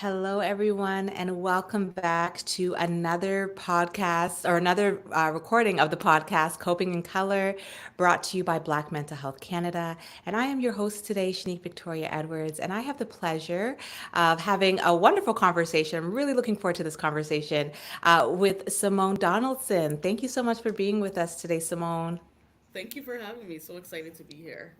Hello, everyone, and welcome back to another podcast or another recording of the podcast, Coping in Color, brought to you by Black Mental Health Canada. And I am your host today, Shanique Victoria Edwards, and I have the pleasure of having a wonderful conversation. I'm really looking forward to this conversation with Simone Donaldson. Thank you so much for being with us today, Simone. Thank you for having me. So excited to be here.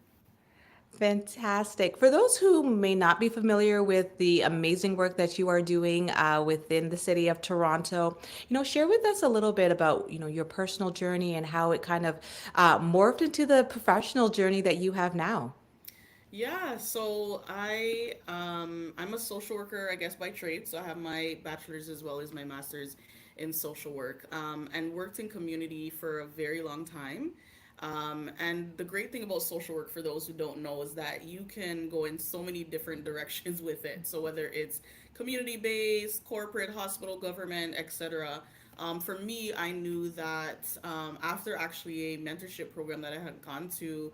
Fantastic. For those who may not be familiar with the amazing work that you are doing within the city of Toronto, share with us a little bit about, your personal journey and how it kind of morphed into the professional journey that you have now. Yeah, I'm a social worker, I guess by trade. So I have my bachelor's as well as my master's in social work, and worked in community for a very long time. And the great thing about social work, for those who don't know, is that you can go in so many different directions with it. So whether it's community based, corporate, hospital, government, etc. For me, I knew that after actually a mentorship program that I had gone to,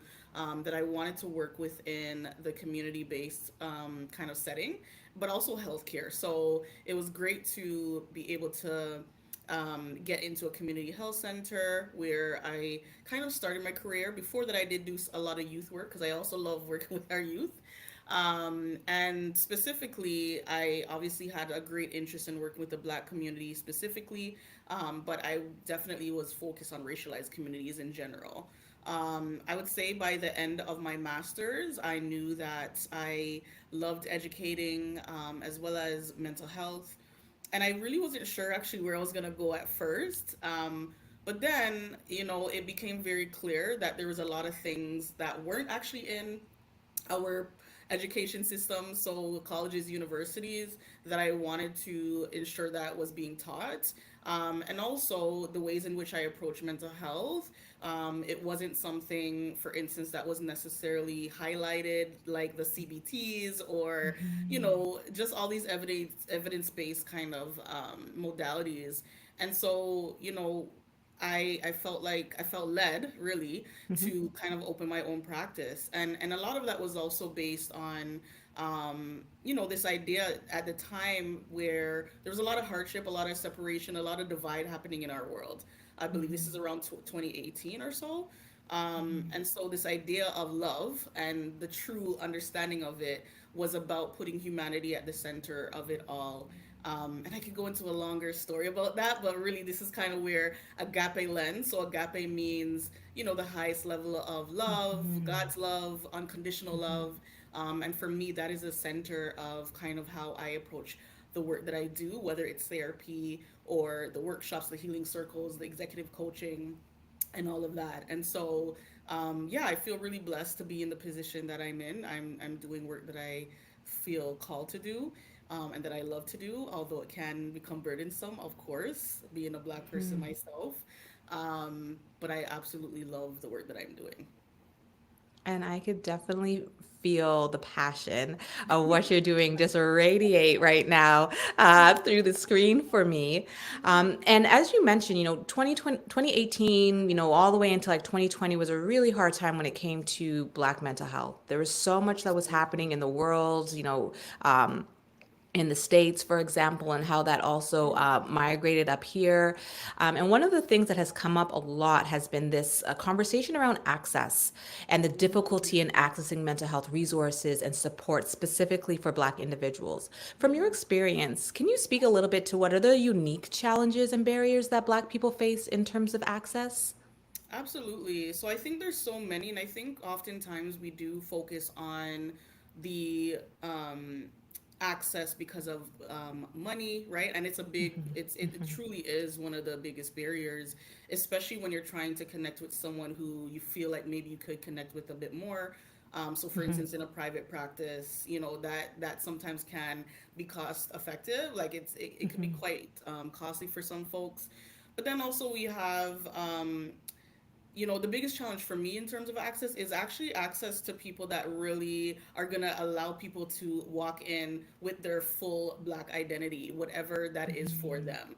that I wanted to work within the community based kind of setting, but also healthcare. So it was great to be able to get into a community health center where I kind of started my career. Before that, I did do a lot of youth work because I also love working with our youth. And specifically, I obviously had a great interest in working with the Black community specifically, but I definitely was focused on racialized communities in general. I would say by the end of my master's, I knew that I loved educating, as well as mental health. And I really wasn't sure actually where I was going to go at first. But then, it became very clear that there was a lot of things that weren't actually in our education system, so colleges, universities, that I wanted to ensure that was being taught. And also the ways in which I approach mental health. It wasn't something, for instance, that was necessarily highlighted like the CBTs or, just all these evidence-based kind of modalities. And so, I felt like I felt led really to kind of open my own practice, and a lot of that was also based on this idea at the time where there was a lot of hardship, a lot of separation, a lot of divide happening in our world. I believe this is around 2018 or so. And so this idea of love and the true understanding of it was about putting humanity at the center of it all. And I could go into a longer story about that, but really, this is kind of where agape lens. So, agape means, the highest level of love, God's love, unconditional love. And for me, that is the center of kind of how I approach the work that I do, whether it's therapy or the workshops, the healing circles, the executive coaching, and all of that. And so, yeah, I feel really blessed to be in the position that I'm in. I'm doing work that I feel called to do, and that I love to do, although it can become burdensome, of course, being a Black person myself. But I absolutely love the work that I'm doing. And I could definitely feel the passion of what you're doing just radiate right now through the screen for me. And as you mentioned, 2018, all the way into like 2020 was a really hard time when it came to Black mental health. There was so much that was Absolutely. happening in the world, in the States, for example, and how that also migrated up here. And one of the things that has come up a lot has been this conversation around access and the difficulty in accessing mental health resources and support specifically for Black individuals. From your experience, can you speak a little bit to what are the unique challenges and barriers that Black people face in terms of access? Absolutely. So I think there's so many, and I think oftentimes we do focus on the access because of money, right? And it's a big, it truly is one of the biggest barriers, especially when you're trying to connect with someone who you feel like maybe you could connect with a bit more. So, for instance, in a private practice, that sometimes can be cost effective. Like it could be quite costly for some folks. But then also we have the biggest challenge for me in terms of access is actually access to people that really are going to allow people to walk in with their full Black identity, whatever that is for them.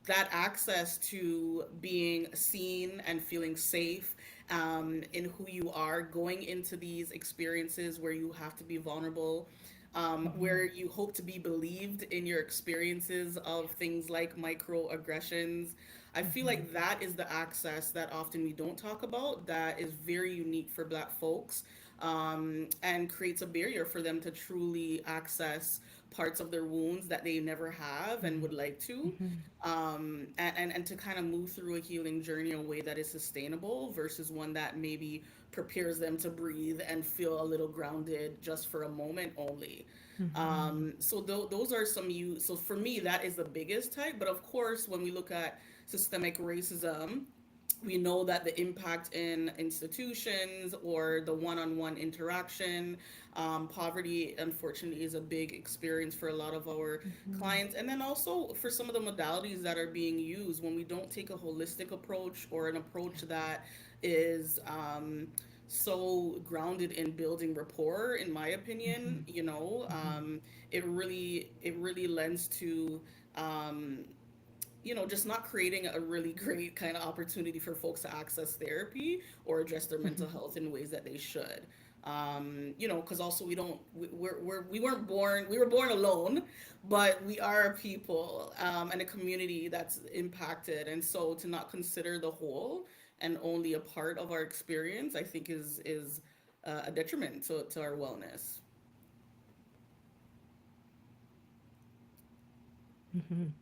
That access to being seen and feeling safe, in who you are, going into these experiences where you have to be vulnerable. Mhm. where you hope to be believed in your experiences of things like microaggressions. I feel Mhm. like that is the access that often we don't talk about that is very unique for Black folks, and creates a barrier for them to truly access parts of their wounds that they never have and would like to, Mhm. and to kind of move through a healing journey in a way that is sustainable versus one that maybe prepares them to breathe and feel a little grounded just for a moment only. Mhm. So those are some you. So for me, that is the biggest type. But of course, when we look at systemic racism, we know that the impact in institutions or the one-on-one interaction, poverty unfortunately is a big experience for a lot of our Mhm. clients, and then also for some of the modalities that are being used when we don't take a holistic approach or an approach that is so grounded in building rapport, in my opinion, Mhm. Mhm. it really lends to um, just not creating a really great kind of opportunity for folks to access therapy or address their mental Mhm. health in ways that they should. Because also we don't, we weren't born, we were born alone, but we are a people, and a community that's impacted. And so to not consider the whole and only a part of our experience, I think is a detriment to our wellness. Mhm.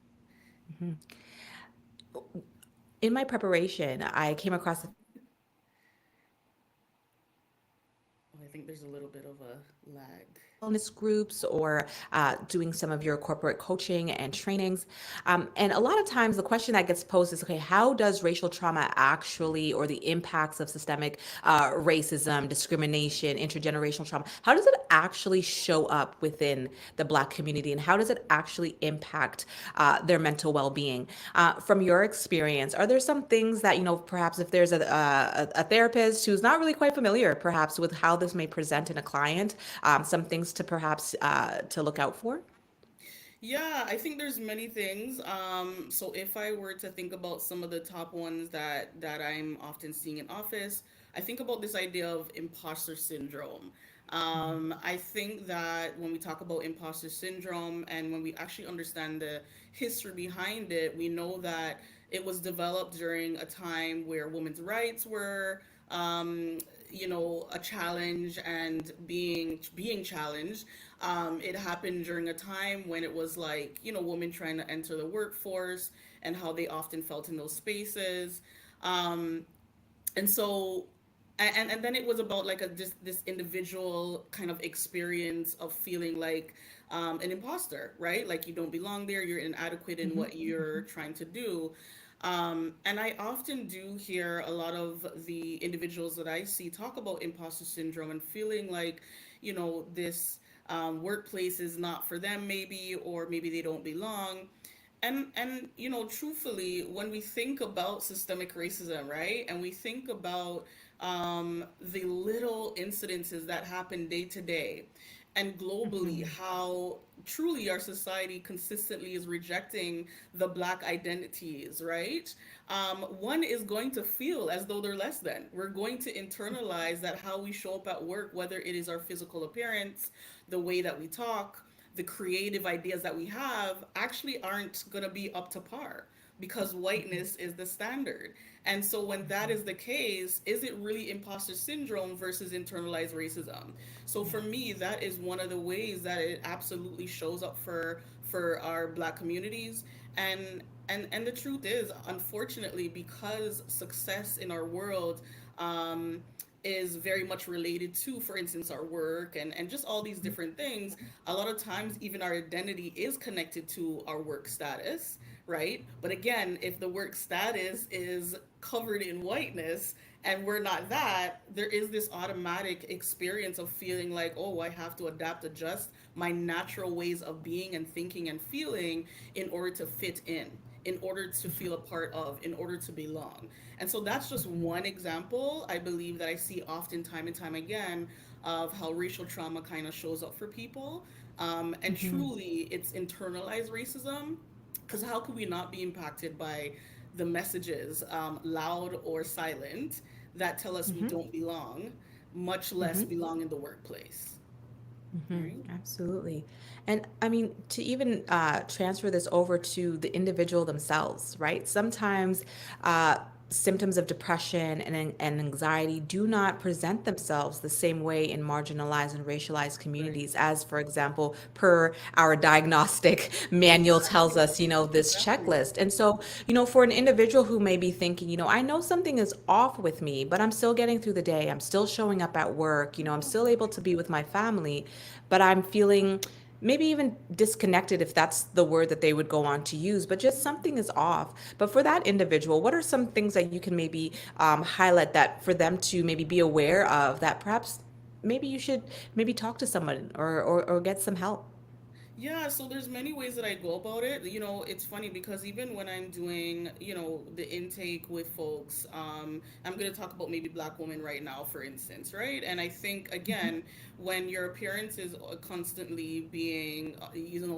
Mhm. In my preparation, I came across Oh, I think there's a little bit of a lag. wellness groups or doing some of your corporate coaching and trainings. And a lot of times the question that gets posed is, okay, how does racial trauma actually, or the impacts of systemic racism, discrimination, intergenerational trauma, how does it actually show up within the Black community, and how does it actually impact their mental well-being? From your experience, are there some things that, perhaps if there's a therapist who's not really quite familiar, perhaps with how this may present in a client, some things to perhaps to look out for? Yeah, I think there's many things. So if I were to think about some of the top ones that I'm often seeing in office, I think about this idea of imposter syndrome. I think that when we talk about imposter syndrome and when we actually understand the history behind it, we know that it was developed during a time where women's rights were, um, a challenge and being challenged. It happened during a time when it was like, women trying to enter the workforce and how they often felt in those spaces. Um, and so and then it was about like a just this individual kind of experience of feeling like an imposter, right? Like you don't belong there, you're inadequate in Hmm. what you're trying to do. And I often do hear a lot of the individuals that I see talk about imposter syndrome and feeling like, this workplace is not for them, maybe, or maybe they don't belong. And truthfully, when we think about systemic racism, right, and we think about the little incidences that happen day to day, and globally, Hmm. how truly our society consistently is rejecting the Black identities, right? One is going to feel as though they're less than. We're going to internalize that how we show up at work, whether it is our physical appearance, the way that we talk, the creative ideas that we have, actually aren't going to be up to par because whiteness is the standard. And so when that is the case, is it really imposter syndrome versus internalized racism? So for Yeah. me, that is one of the ways that it absolutely shows up for our Black communities. And the truth is, unfortunately, because success in our world um, is very much related to, for instance, our work and just all these different things, a lot of times even our identity is connected to our work status, right? But again, if the work status is covered in whiteness and we're not that, there is this automatic experience of feeling like, oh, I have to adapt, adjust my natural ways of being and thinking and feeling in order to fit in order to feel a part of, in order to belong. And so that's just one example, I believe, that I see often, time and time again, of how racial trauma kind of shows up for people. And Hmm. truly, it's internalized racism, because how could we not be impacted by the messages, loud or silent, that tell us we Hmm. don't belong, much less Hmm. belong in the workplace? right? Absolutely. And I mean, to even transfer this over to the individual themselves, right? Sometimes symptoms of depression and anxiety do not present themselves the same way in marginalized and racialized Right. communities as, for example, per our diagnostic manual tells us, Exactly. this Exactly. checklist. And so, for an individual who may be thinking, I know something is off with me, but I'm still getting through the day. I'm still showing up at work. I'm Yeah. still able to be with my family, but I'm feeling maybe even disconnected, if that's the word that they would go on to use, but just something is off. But for that individual, what are some things that you can maybe highlight that for them to maybe be aware of, that perhaps maybe you should maybe talk to someone or get some help? Yeah, so there's many ways that I go about it. It's funny because even when I'm doing, the intake with folks, I'm going to talk about maybe black women right now, for instance, right? And I think, again, when your appearance is constantly being,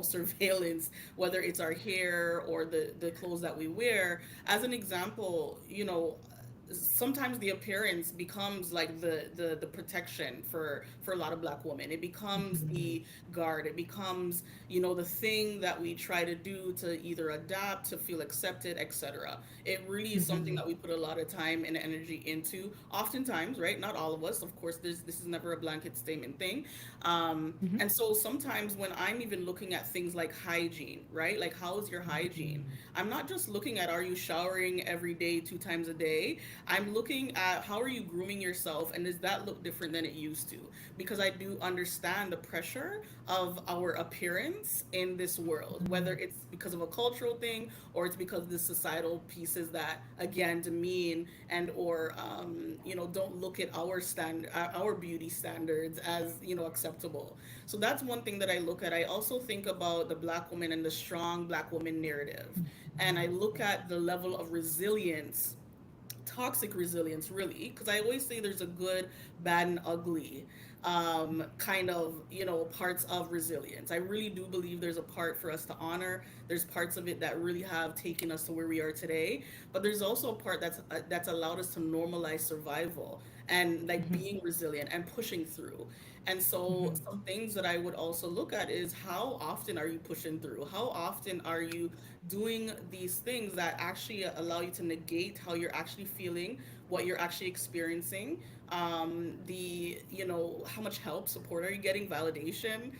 surveillance, whether it's our hair or the clothes that we wear, as an example, sometimes the appearance becomes like the protection for a lot of black women. It becomes the guard. It becomes, the thing that we try to do to either adapt, to feel accepted, etc. It really is something that we put a lot of time and energy into, oftentimes, right? Not all of us, of course. This is never a blanket statement thing. And so sometimes when I'm even looking at things like hygiene, right? Like, how is your hygiene? I'm not just looking at, are you showering every day, 2 times a day? I'm looking at, how are you grooming yourself, and does that look different than it used to? Because I do understand the pressure of our appearance in this world, whether it's because of a cultural thing or it's because of the societal pieces that, again, demean and or don't look at our beauty standards as, acceptable. So that's one thing that I look at. I also think about the black woman and the strong black woman narrative, and I look at the level of resilience, toxic resilience, really, because I always say there's a good, bad, and ugly kind of, parts of resilience. I really do believe there's a part for us to honor. There's parts of it that really have taken us to where we are today, but there's also a part that's allowed us to normalize survival and like being resilient and pushing through. And so some things that I would also look at is, how often are you pushing through? How often are you doing these things that actually allow you to negate how you're actually feeling, what you're actually experiencing, how much help, support are you getting, validation,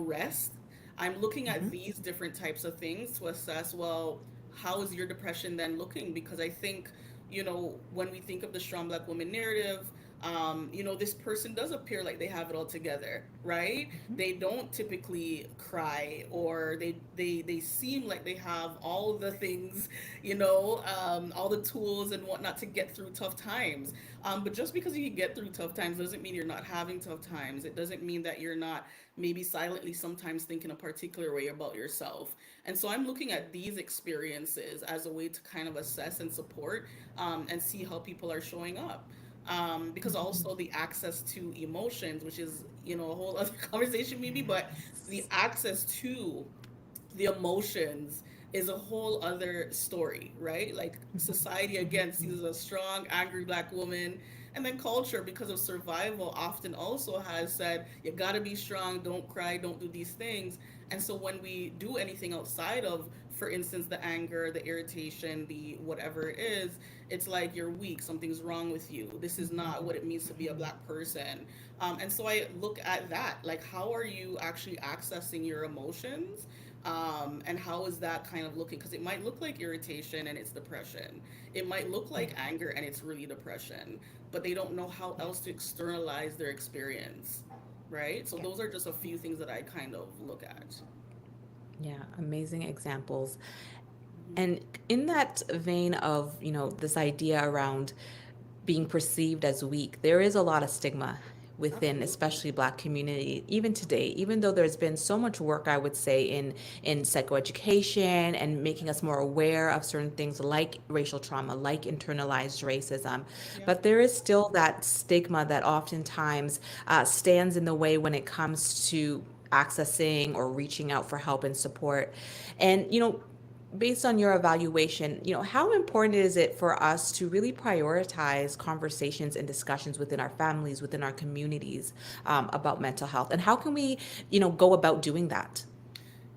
rest. I'm looking at these different types of things to assess, well, how is your depression then looking? Because I think, when we think of the strong black woman narrative, this person does appear like they have it all together, right? They don't typically cry, or they seem like they have all the things, all the tools and whatnot to get through tough times. But just because you can get through tough times doesn't mean you're not having tough times. It doesn't mean that you're not maybe silently sometimes thinking a particular way about yourself. And so I'm looking at these experiences as a way to kind of assess and support, and see how people are showing up. Because also the access to emotions, which is, a whole other conversation maybe, but the access to the emotions is a whole other story, right? Like, society again sees a strong, angry black woman, and then culture, because of survival, often also has said, you gotta be strong, don't cry, don't do these things. And so when we do anything outside of, for instance, the anger, the irritation, the whatever it is, it's like, you're weak, something's wrong with you. This is not what it means to be a black person. And so I look at that, like, how are you actually accessing your emotions? And how is that kind of looking? Because it might look like irritation and it's depression. It might look like anger and it's really depression, but they don't know how else to externalize their experience, right? So Yeah. those are just a few things that I kind of look at. Yeah, amazing examples. Hmm. And in that vein of, this idea around being perceived as weak, there is a lot of stigma within, Absolutely. especially Black community, even today, even though there's been so much work, I would say, in psychoeducation and making us more aware of certain things like racial trauma, like internalized racism. Yeah. But there is still that stigma that oftentimes stands in the way when it comes to accessing or reaching out for help and support. And, based on your evaluation, how important is it for us to really prioritize conversations and discussions within our families, within our communities, about mental health, and how can we, go about doing that?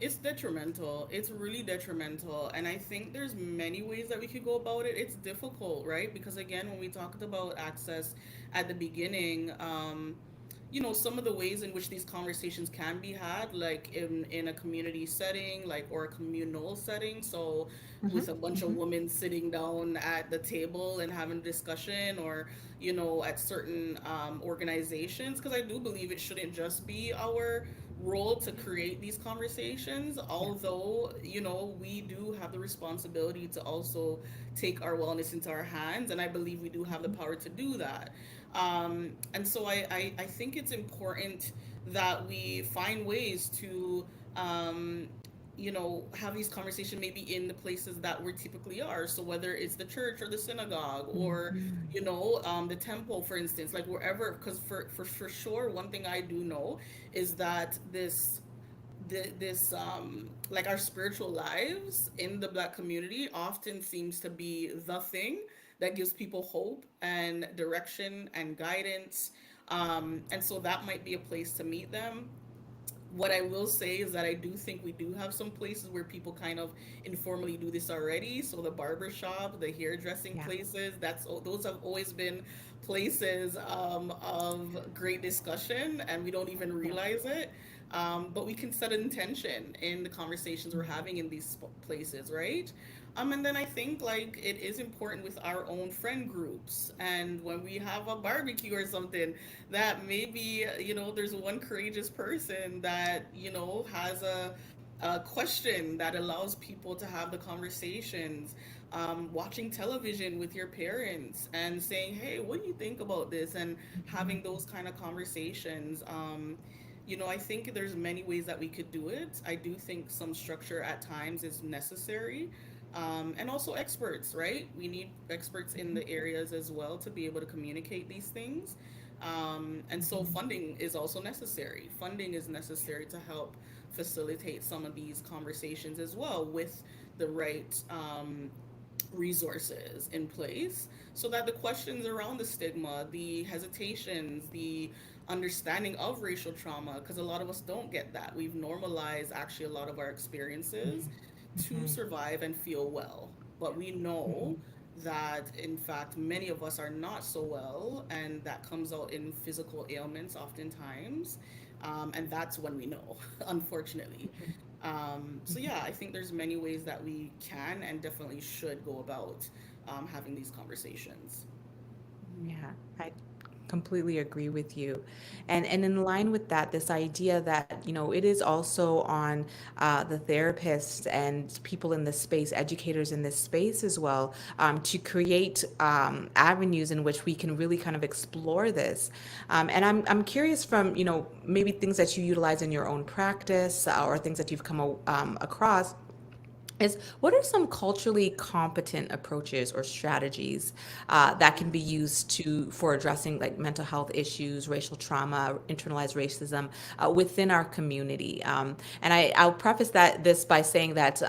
It's detrimental. It's really detrimental. And I think there's many ways that we could go about it. It's difficult, right? Because again, when we talked about access at the beginning, some of the ways in which these conversations can be had, like in a community setting, like or a communal setting. So with a bunch of women sitting down at the table and having a discussion, or at certain organizations, because I do believe it shouldn't just be our role to create these conversations, Yeah. although we do have the responsibility to also take our wellness into our hands, and I believe we do have the power to do that. And so I think it's important that we find ways to have these conversations maybe in the places that we typically are. So whether it's the church or the synagogue, or Mhm. the temple, for instance, like wherever. Because for sure, one thing I do know is that this like our spiritual lives in the Black community often seems to be the thing that gives people hope and direction and guidance. And so that might be a place to meet them. What I will say is that I do think we do have some places where people kind of informally do this already. So the barber shop, the hairdressing Yeah. places, those have always been places of great discussion, and we don't even Yeah. realize it. But we can set an intention in the conversations we're having in these places, right? And then I think like it is important with our own friend groups, and when we have a barbecue or something, that maybe there's one courageous person that has a question that allows people to have the conversations. Watching television with your parents and saying, hey, what do you think about this, and having those kind of conversations. I think there's many ways that we could do it. I do think some structure at times is necessary. And also experts, right? We need experts in the areas as well to be able to communicate these things. And so funding is also necessary. Funding is necessary to help facilitate some of these conversations as well, with the right resources in place, so that the questions around the stigma, the hesitations, the understanding of racial trauma, because a lot of us don't get that. We've normalized actually a lot of our experiences to Mhm. survive and feel well. But we know that in fact many of us are not so well, and that comes out in physical ailments oftentimes. And that's when we know, unfortunately. So yeah, I think there's many ways that we can and definitely should go about having these conversations. Yeah, I completely agree with you. And in line with that, this idea that, it is also on the therapists and people in this space, educators in this space as well, to create avenues in which we can really kind of explore this. And I'm curious from, maybe things that you utilize in your own practice, or things that you've come across, is what are some culturally competent approaches or strategies that can be used for addressing like mental health issues, racial trauma, internalized racism within our community? And I'll preface this by saying that.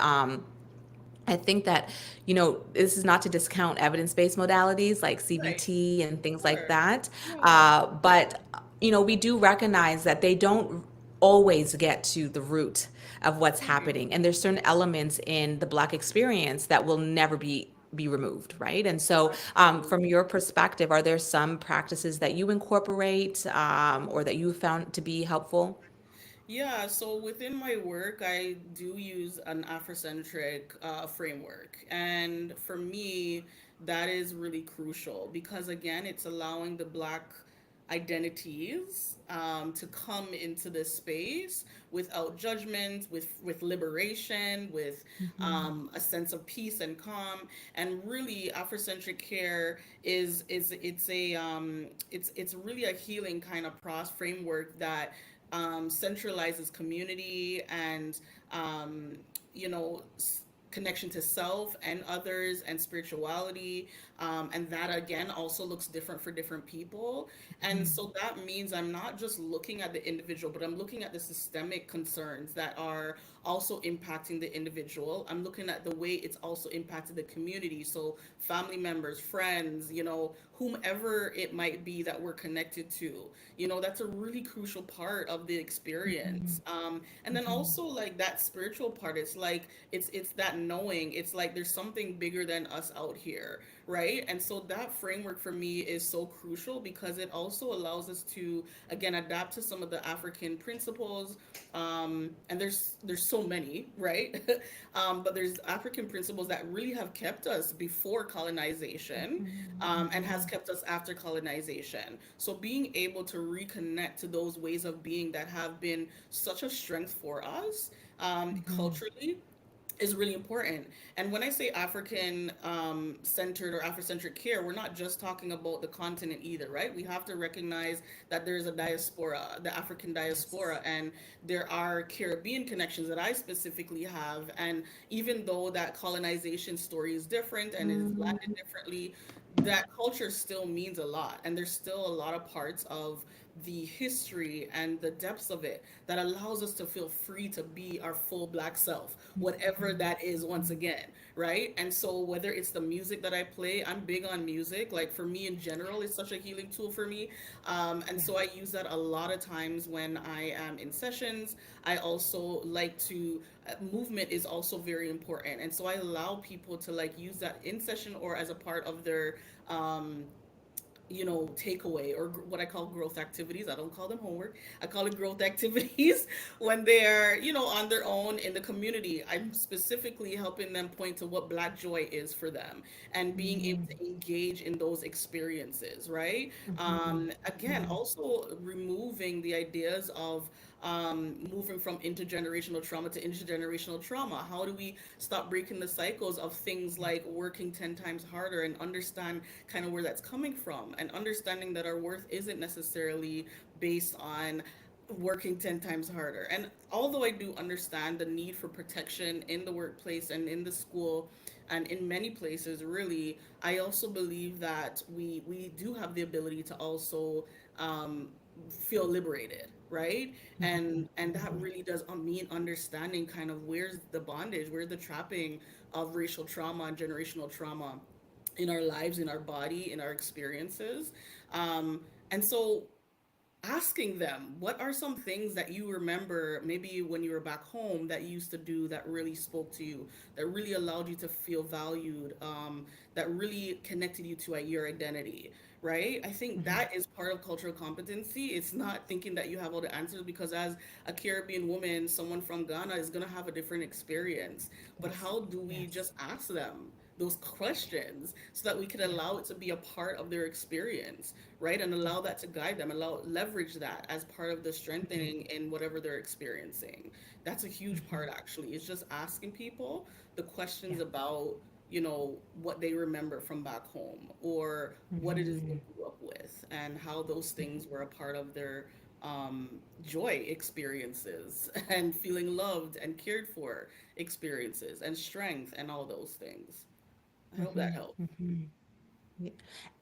I think that, this is not to discount evidence-based modalities like Right. CBT and things like Sure. that. Yeah. But, we do recognize that they don't always get to the root of what's Mhm. happening. And there's certain elements in the Black experience that will never be removed, right? And so, from Absolutely. your perspective, are there some practices that you incorporate, or that you found to be helpful? Yeah, so within my work, I do use an Afrocentric framework. And for me, that is really crucial because, again, it's allowing the Black identities to come into this space without judgment, with liberation, with a sense of peace and calm. And really, Afrocentric care is it's really a healing kind of framework that centralizes community and you know s- connection to self and others and spirituality, And that again also looks different for different people. And so that means I'm not just looking at the individual, but I'm looking at the systemic concerns that are also impacting the individual. I'm looking at the way it's also impacted the community. So family members, friends, whomever it might be that we're connected to, that's a really crucial part of the experience. And then also like that spiritual part, it's like it's that knowing, it's like there's something bigger than us out here, right? And so that framework for me is so crucial because it also allows us to again adapt to some of the African principles. And there's so many, right? But there's African principles that really have kept us before colonization, and has kept us after colonization. So being able to reconnect to those ways of being that have been such a strength for us, culturally, is really important. And when I say African centered or Afrocentric care, we're not just talking about the continent either, right? We have to recognize that there's a diaspora, the African diaspora, and there are Caribbean connections that I specifically have. And even though that colonization story is different and is landed differently, that culture still means a lot. And there's still a lot of parts of the history and the depths of it that allows us to feel free to be our full black self, whatever that is, once again, right? And so whether it's the music that I play, I'm big on music. Like for me in general, it's such a healing tool for me. And so I use that a lot of times when I am in sessions. I also like to, movement is also very important. And so I allow people to like use that in session or as a part of their takeaway or what I call growth activities. I don't call them homework. I call it growth activities when they're, on their own in the community. I'm specifically helping them point to what Black joy is for them and being able to engage in those experiences, right? Again, also removing the ideas of moving from intergenerational trauma to intergenerational trauma. How do we stop breaking the cycles of things like working 10 times harder and understand kind of where that's coming from and understanding that our worth isn't necessarily based on working 10 times harder. And although I do understand the need for protection in the workplace and in the school and in many places, really, I also believe that we do have the ability to also feel liberated, right? And that really does mean understanding kind of where's the bondage, where's the trapping of racial trauma and generational trauma in our lives, in our body, in our experiences. And so asking them, what are some things that you remember maybe when you were back home that you used to do that really spoke to you, that really allowed you to feel valued, that really connected you to your identity, right? I think that is part of cultural competency. It's not thinking that you have all the answers, because as a Caribbean woman, someone from Ghana is going to have a different experience. But how do we just ask them those questions so that we can allow it to be a part of their experience, right? And allow that to guide them, allow leverage that as part of the strengthening in whatever they're experiencing. That's a huge part actually. It's just asking people the questions about, what they remember from back home or what it is they grew up with and how those things were a part of their joy experiences and feeling loved and cared for experiences and strength and all those things. I hope that helped. Yeah.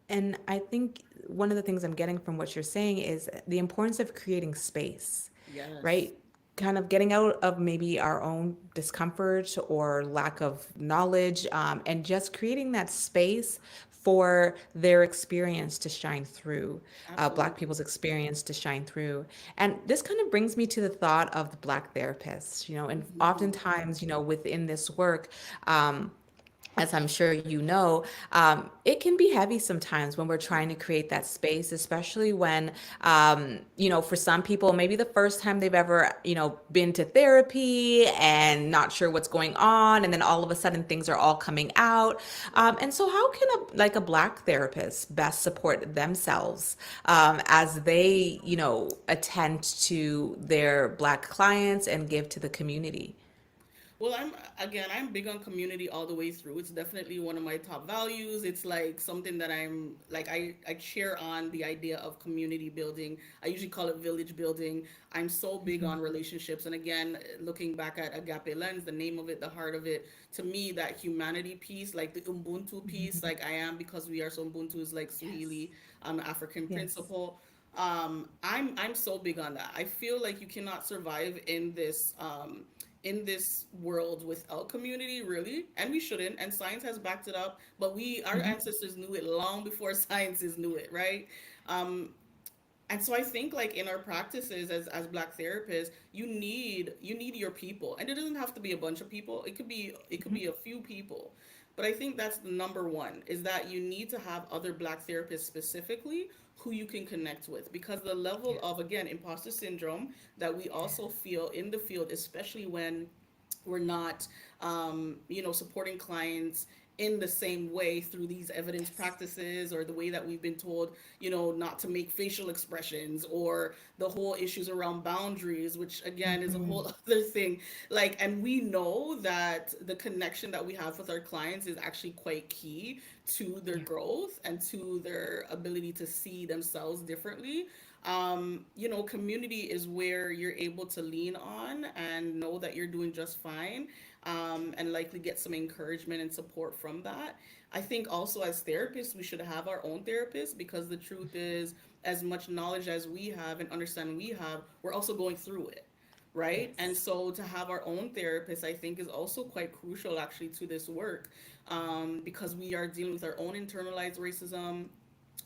And I think one of the things I'm getting from what you're saying is the importance of creating space, Yes, right? Kind of getting out of maybe our own discomfort or lack of knowledge, and just creating that space for their experience to shine through, Black absolutely. people's experience to shine through. And this kind of brings me to the thought of the Black therapist, and Mhm. oftentimes, within this work, as I'm sure you know, it can be heavy sometimes when we're trying to create that space, especially when, for some people, maybe the first time they've ever, been to therapy and not sure what's going on, and then all of a sudden things are all coming out. And so, how can a Black therapist best support themselves as they, attend to their Black clients and give to the community? Well, I'm big on community all the way through. It's definitely one of my top values. It's like something that I'm like I cheer on the idea of community building. I usually call it village building. I'm so big on relationships, and again, looking back at Agape Lens, the name of it, the heart of it, to me, that humanity piece, like the Ubuntu piece, like I am because we are, so Ubuntu is like Yes. Swahili, African Yes. principle. I'm so big on that. I feel like you cannot survive in this world without community, really, and we shouldn't. And science has backed it up, but our ancestors knew it long before scientists knew it, right? Um, and so I think, like, in our practices as Black therapists, you need your people, and it doesn't have to be a bunch of people. It could be a few people, but I think that's the number one, is that you need to have other Black therapists specifically who you can connect with, because the level Yes. of, again, imposter syndrome that we also feel in the field, especially when we're not supporting clients in the same way through these evidence Yes. practices, or the way that we've been told, not to make facial expressions, or the whole issues around boundaries, which again is a whole other thing. Like, and we know that the connection that we have with our clients is actually quite key to their Yeah. growth and to their ability to see themselves differently. Community is where you're able to lean on and know that you're doing just fine, and likely get some encouragement and support from that. I think also, as therapists, we should have our own therapists, because the truth is, as much knowledge as we have and understanding we have, we're also going through it. Right. And Yes. so to have our own therapist, I think, is also quite crucial actually to this work, because we are dealing with our own internalized racism,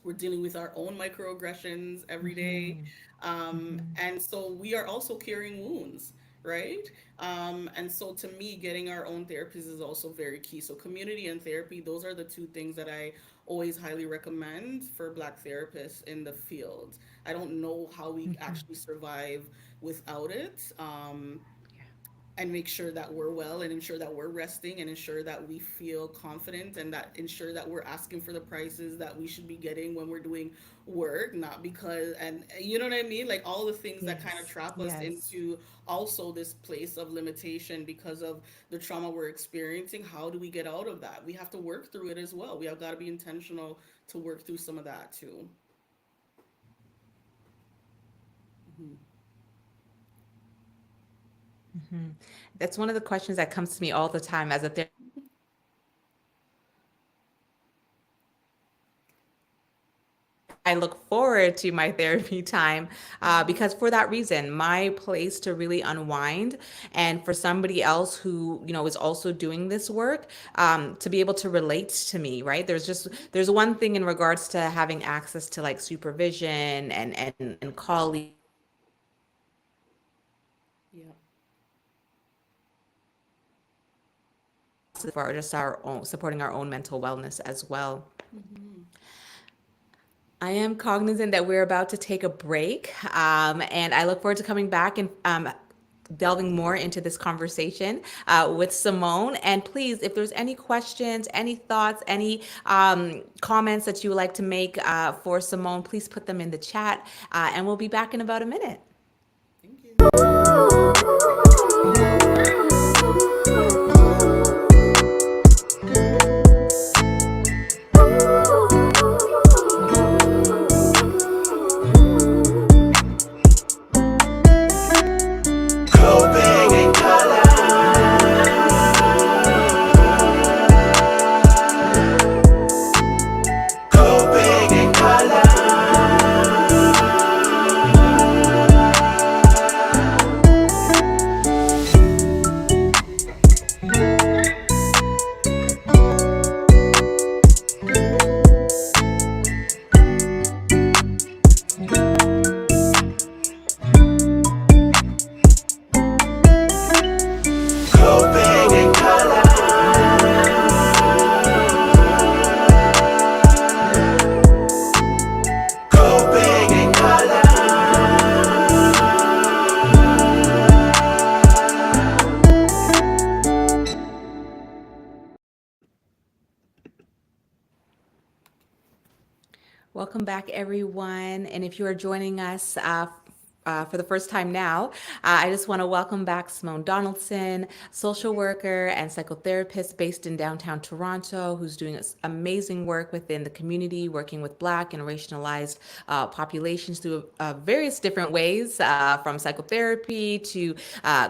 we're dealing with our own microaggressions every day. And so we are also carrying wounds, right? And so to me, getting our own therapist is also very key. So community and therapy, those are the two things that I always highly recommend for Black therapists in the field. I don't know how we actually survive without it. Yeah. And make sure that we're well, and ensure that we're resting, and ensure that we feel confident, and that ensure that we're asking for the prices that we should be getting when we're doing work, not because, and you know what I mean, like all the things that kind of Yes. trap us Yes. into also this place of limitation because of the trauma we're experiencing. How do we get out of that? We have to work through it as well. We have got to be intentional to work through some of that too. That's one of the questions that comes to me all the time as a therapist. I look forward to my therapy time because for that reason, my place to really unwind, and for somebody else who is also doing this work, to be able to relate to me, right? There's one thing in regards to having access to like supervision and colleagues Yeah. for just our own supporting our own mental wellness as well. I am cognizant that we're about to take a break, and I look forward to coming back and delving more into this conversation with Simone. And please, if there's any questions, any thoughts, any comments that you would like to make for Simone, please put them in the chat, and we'll be back in about a minute. Thank you. Welcome back, everyone. And if you are joining us for the first time now, I just want to welcome back Simone Donaldson, social worker and psychotherapist based in downtown Toronto, who's doing amazing work within the community, working with Black and racialized populations through various different ways, from psychotherapy to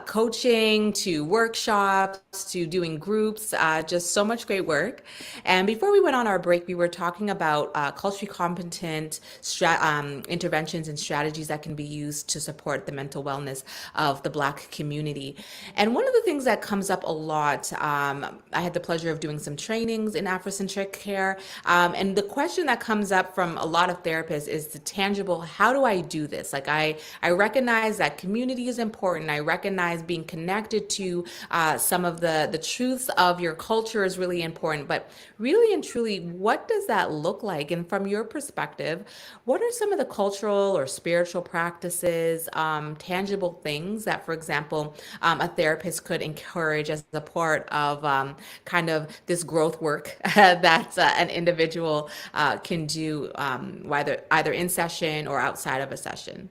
coaching to workshops to doing groups, just so much great work. And before we went on our break, we were talking about culturally competent interventions and strategies that can be used to support the mental wellness of the Black community. And one of the things that comes up a lot, I had the pleasure of doing some trainings in Afrocentric care. And the question that comes up from a lot of therapists is the tangible, how do I do this? Like I recognize that community is important. I recognize being connected to some of the truths of your culture is really important. But really and truly, what does that look like? And from your perspective, what are some of the cultural or spiritual practices, tangible things that, for example, a therapist could encourage as a part of kind of this growth work that an individual can do, either in session or outside of a session?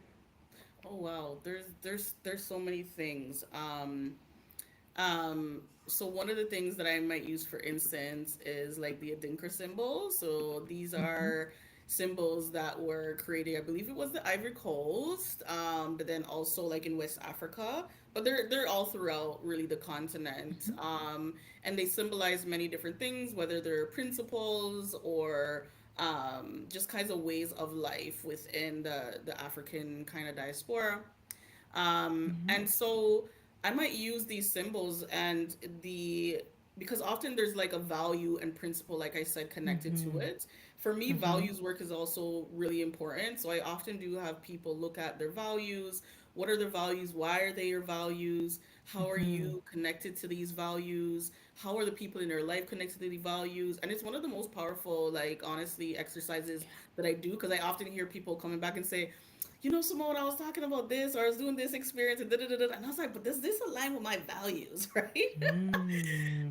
Oh wow, there's so many things. So one of the things that I might use, for instance, is like the Adinkra symbol. So these are symbols that were created, I believe it was the Ivory Coast, but then also like in West Africa. But they're all throughout really the continent, and they symbolize many different things, whether they're principles or just kinds of ways of life within the African kind of diaspora. And so I might use these symbols and the because often there's like a value and principle, like I said, connected to it. For me, values work is also really important. So I often do have people look at their values. What are their values? Why are they your values? How are you connected to these values? How are the people in your life connected to the values? And it's one of the most powerful, like, honestly, exercises that I do, because I often hear people coming back and say, Simone, I was talking about this, or I was doing this experience, and da da da da. And I was like, but does this align with my values, right?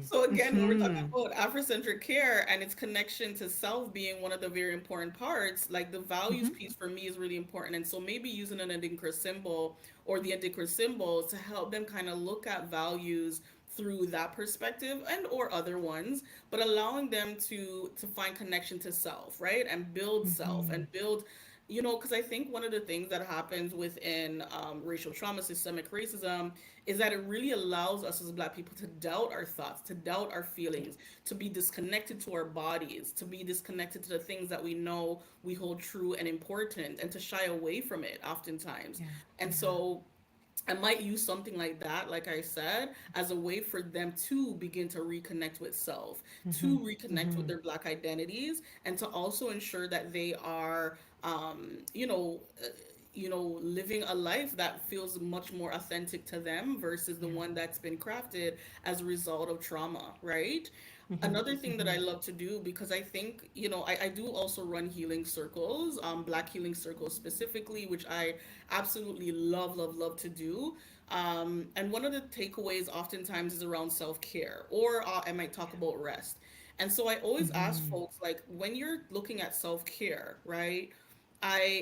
So again, when we're talking about Afrocentric care and its connection to self being one of the very important parts, like the values piece for me is really important. And so maybe using an Adinkra symbol or the Adinkra symbol to help them kind of look at values through that perspective and or other ones, but allowing them to find connection to self, right? And build self and build, because I think one of the things that happens within racial trauma, systemic racism, is that it really allows us as Black people to doubt our thoughts, to doubt our feelings, to be disconnected to our bodies, to be disconnected to the things that we know we hold true and important, and to shy away from it oftentimes. Yeah, And yeah. so I might use something like that, like I said, as a way for them to begin to reconnect with self, to reconnect with their Black identities, and to also ensure that they are, living a life that feels much more authentic to them versus the Yeah. one that's been crafted as a result of trauma, right? Another thing that I love to do, because I think, I do also run healing circles, Black healing circles specifically, which I absolutely love, love, love to do. And one of the takeaways oftentimes is around self care, or I might talk about rest. And so I always ask folks, like, when you're looking at self care, right?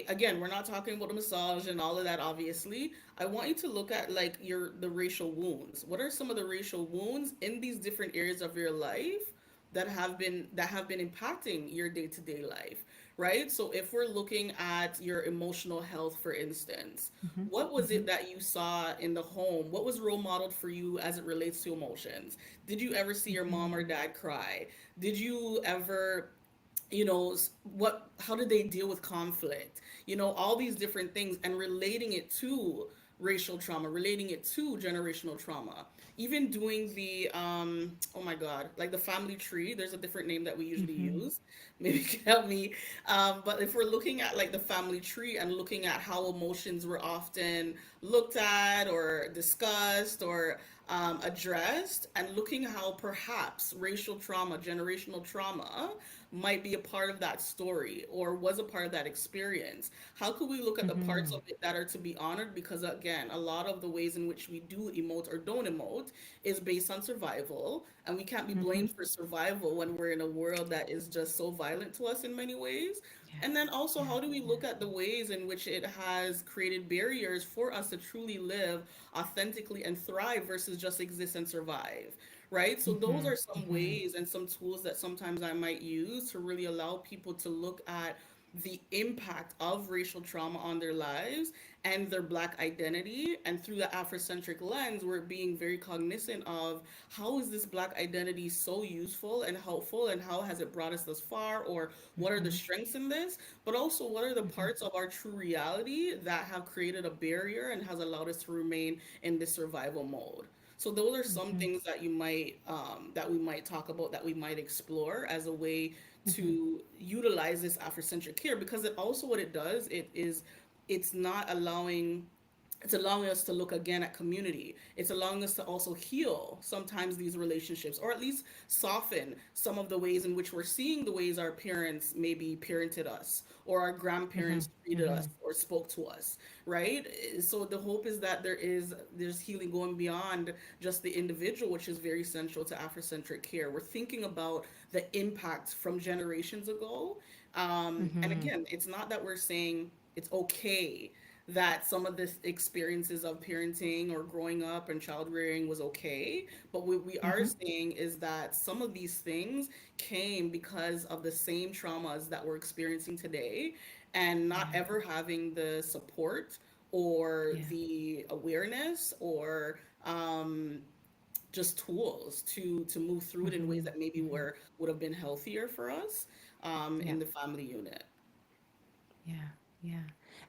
Again, we're not talking about the massage and all of that, obviously. I want you to look at like the racial wounds. What are some of the racial wounds in these different areas of your life that have been impacting your day-to-day life, right? So if we're looking at your emotional health, for instance, what was it that you saw in the home? What was role modeled for you as it relates to emotions? Did you ever see your mom or dad cry? Did you ever, what how did they deal with conflict, all these different things, and relating it to racial trauma, relating it to generational trauma, even doing the oh my god, like the family tree. There's a different name that we usually use. Maybe you can help me. But if we're looking at like the family tree and looking at how emotions were often looked at or discussed or addressed, and looking how perhaps racial trauma, generational trauma, might be a part of that story or was a part of that experience. How could we look at the parts of it that are to be honored? Because again, a lot of the ways in which we do emote or don't emote is based on survival, and we can't be blamed for survival when we're in a world that is just so violent to us in many ways. And then also, Yeah. how do we look at the ways in which it has created barriers for us to truly live authentically and thrive versus just exist and survive? Right? So, those are some ways and some tools that sometimes I might use to really allow people to look at the impact of racial trauma on their lives and their Black identity. And through the Afrocentric lens, we're being very cognizant of how is this Black identity so useful and helpful, and how has it brought us thus far, or what are the strengths in this, but also what are the parts of our true reality that have created a barrier and has allowed us to remain in this survival mode. So those are some things that that we might talk about, that we might explore as a way to utilize this Afrocentric care, because it also, what it does, it's not allowing it's allowing us to look again at community. It's allowing us to also heal sometimes these relationships, or at least soften some of the ways in which we're seeing the ways our parents maybe parented us, or our grandparents treated us or spoke to us, right? So the hope is that there's healing going beyond just the individual, which is very central to Afrocentric care. We're thinking about the impact from generations ago. And again, it's not that we're saying it's okay that some of the experiences of parenting or growing up and child rearing was okay. But what we are saying is that some of these things came because of the same traumas that we're experiencing today, and not Yeah. ever having the support or Yeah. the awareness, or just tools to move through it in ways that maybe were would have been healthier for us Yeah. in the family unit. Yeah, yeah.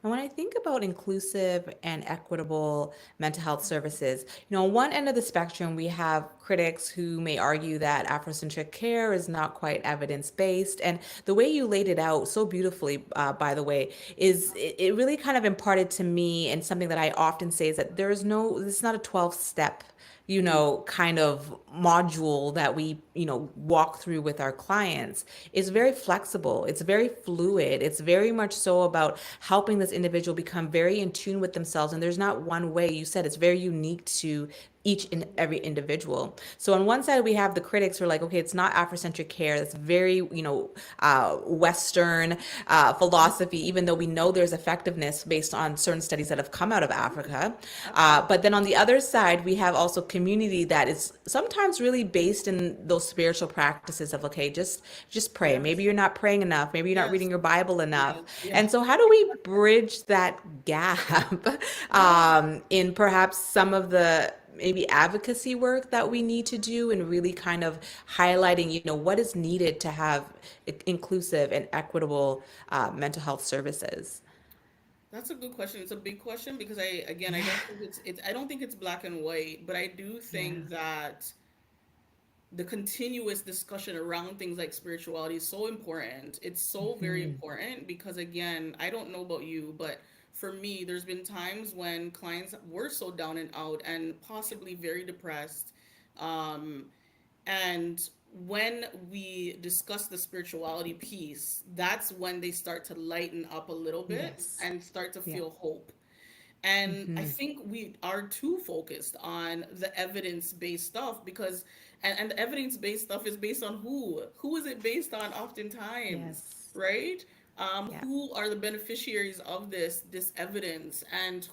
And when I think about inclusive and equitable mental health services, on one end of the spectrum, we have critics who may argue that Afrocentric care is not quite evidence based. And the way you laid it out so beautifully, by the way, is it really kind of imparted to me, and something that I often say is that this is not a 12-step kind of module that we, walk through with our clients. Is very flexible. It's very fluid. It's very much so about helping this individual become very in tune with themselves. And there's not one way. You said it's very unique to each and every individual. So on one side we have the critics who are like, okay, it's not Afrocentric care. That's very, Western philosophy, even though we know there's effectiveness based on certain studies that have come out of Africa. Absolutely. But then on the other side, we have also community that is sometimes really based in those spiritual practices of, okay, just pray. Maybe Yes. you're not praying enough. Maybe you're not reading Yes. your Bible enough. Yes. Yeah. And so how do we bridge that gap Yeah. in perhaps some of the maybe advocacy work that we need to do, and really kind of highlighting, what is needed to have inclusive and equitable mental health services? That's a good question. It's a big question, because I Yeah, don't think I don't think it's black and white, but I do yeah, think that the continuous discussion around things like spirituality is so important. It's so very important, because again, I don't know about you, but for me, there's been times when clients were so down and out and possibly very depressed. Um, And when we discuss the spirituality piece, that's when they start to lighten up a little bit yes, and start to yeah, feel hope. And I think we are too focused on the evidence-based stuff, because and the evidence-based stuff is based on who? Who is it based on oftentimes, yes, right? yeah, Who are the beneficiaries of this evidence, and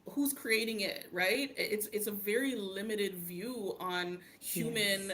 who's creating it, right? It's a very limited view yes, on humans.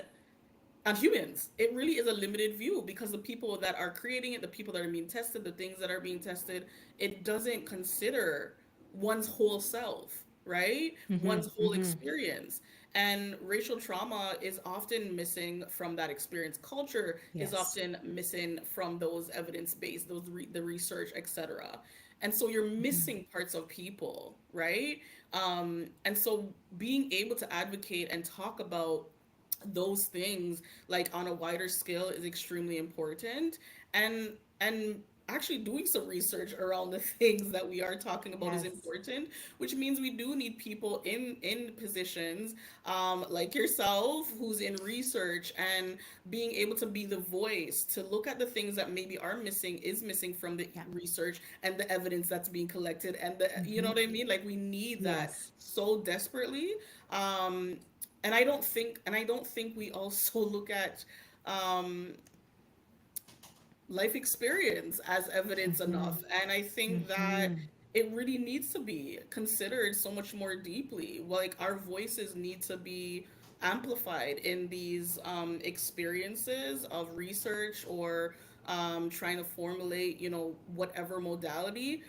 It really is a limited view, because the people that are creating it, the people that are being tested, the things that are being tested, it doesn't consider one's whole self, right? One's whole experience. And racial trauma is often missing from that experience. Culture is yes, often missing from those evidence-based, the research, etc. And so you're missing parts of people, right? And so being able to advocate and talk about those things like on a wider scale is extremely important. And actually doing some research around the things that we are talking about is yes, important, which means we do need people in positions like yourself, who's in research, and being able to be the voice to look at the things that maybe are missing, is missing from the yeah, research and the evidence that's being collected, and the, you know what I mean, like we need that yes, so desperately. And I don't think we also look at um life experience as evidence Mm-hmm. enough. And I think that Mm-hmm. it really needs to be considered so much more deeply. Like our voices need to be amplified in these experiences of research or trying to formulate, whatever modality.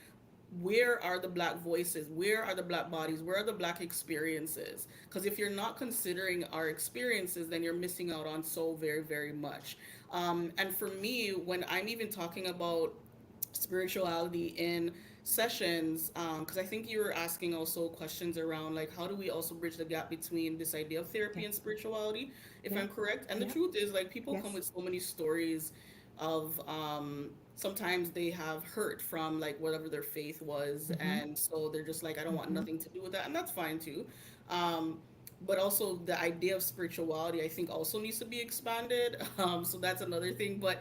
Where are the black voices? Where are the black bodies? Where are the black experiences? Because if you're not considering our experiences, then you're missing out on so very, very much. And for me, when I'm even talking about spirituality in sessions, because I think you were asking also questions around like how do we also bridge the gap between this idea of therapy and Yes. spirituality, if I'm Yep. correct. And the Yep. truth is, like, people come Yes. with so many stories of sometimes they have hurt from like whatever their faith was, Mm-hmm. and so they're just like, I don't want Mm-hmm. nothing to do with that, and that's fine too. um but also the idea of spirituality, I think, also needs to be expanded. So that's another thing. But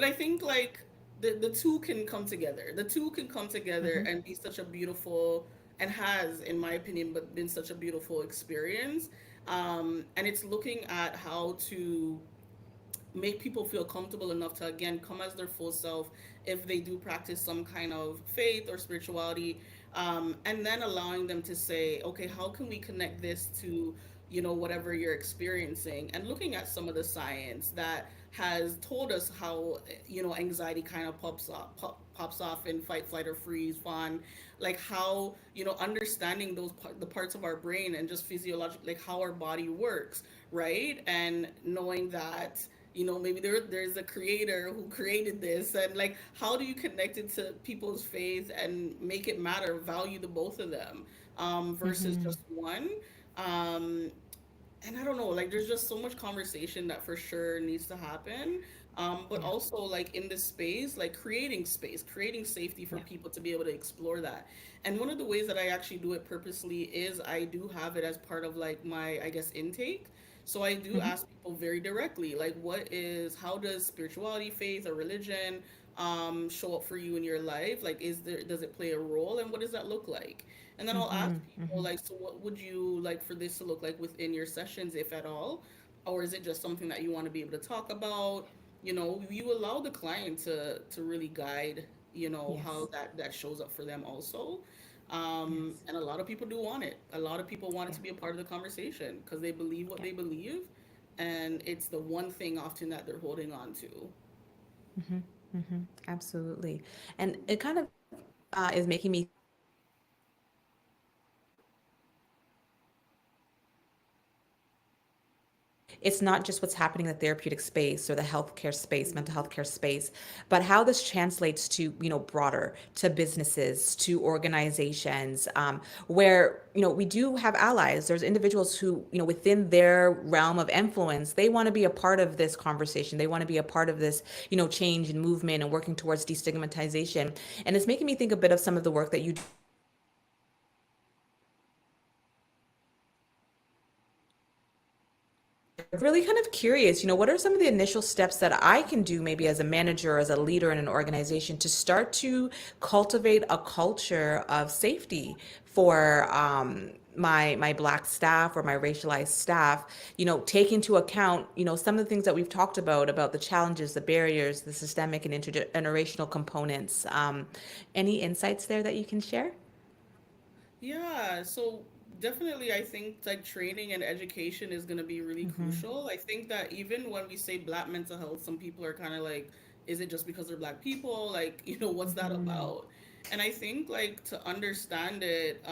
I think like the two can come together. The two can come together Mm-hmm. and be such a beautiful, and has, in my opinion, but been such a beautiful experience. And it's looking at how to make people feel comfortable enough to again come as their full self if they do practice some kind of faith or spirituality, and then allowing them to say, okay, how can we connect this to whatever you're experiencing, and looking at some of the science that has told us how anxiety kind of pops off in fight, flight, or freeze, fawn, like how understanding the parts of our brain and just physiological, like how our body works, right? And knowing that maybe there's a creator who created this, and like how do you connect it to people's faith and make it matter, value the both of them, versus Mm-hmm. just one. um and I don't know, like there's just so much conversation that for sure needs to happen. But Yeah. also like in this space, like creating space, creating safety for Yeah. people to be able to explore that. And one of the ways that I actually do it purposely is I do have it as part of like my, I guess, intake. So I do Mm-hmm. ask people very directly, like, how does spirituality, faith, or religion show up for you in your life? Like, does it play a role, and what does that look like? And then I'll ask Mm-hmm. people, Mm-hmm. like, so what would you like for this to look like within your sessions, if at all? Or is it just something that you want to be able to talk about? You allow the client to really guide, how Yes. that shows up for them also. Yes. And a lot of people do want it. A lot of people want it Yeah. to be a part of the conversation because they believe what Yeah. they believe, and it's the one thing often that they're holding on to. Mm-hmm. Mm-hmm. Absolutely. And it kind of is making me think about how this translates to, it's not just what's happening in the therapeutic space or the healthcare space, mental Mhm. health care space, but how this translates to, broader, to businesses, to organizations, where, we do have allies. There's individuals who, within their realm of influence, they want to be a part of this conversation. They want to be a part of this, change and movement and working towards destigmatization. And it's making me think a bit of some of the work that you do as well, and really kind of curious, what are some of the initial steps that I can do maybe as a manager or as a leader in an organization to start to cultivate a culture of safety for my black staff or my racialized staff, take into account, some of the things that we've talked about the challenges, the barriers, the systemic and intergenerational components. Any insights there that you can share? Yeah, so definitely I think like training and education is going to be really Mm-hmm. crucial. I think that even when we say black mental health, some people are kind of like, is it just because they're black people? Like, what's that Mm-hmm. about? And I think like to understand it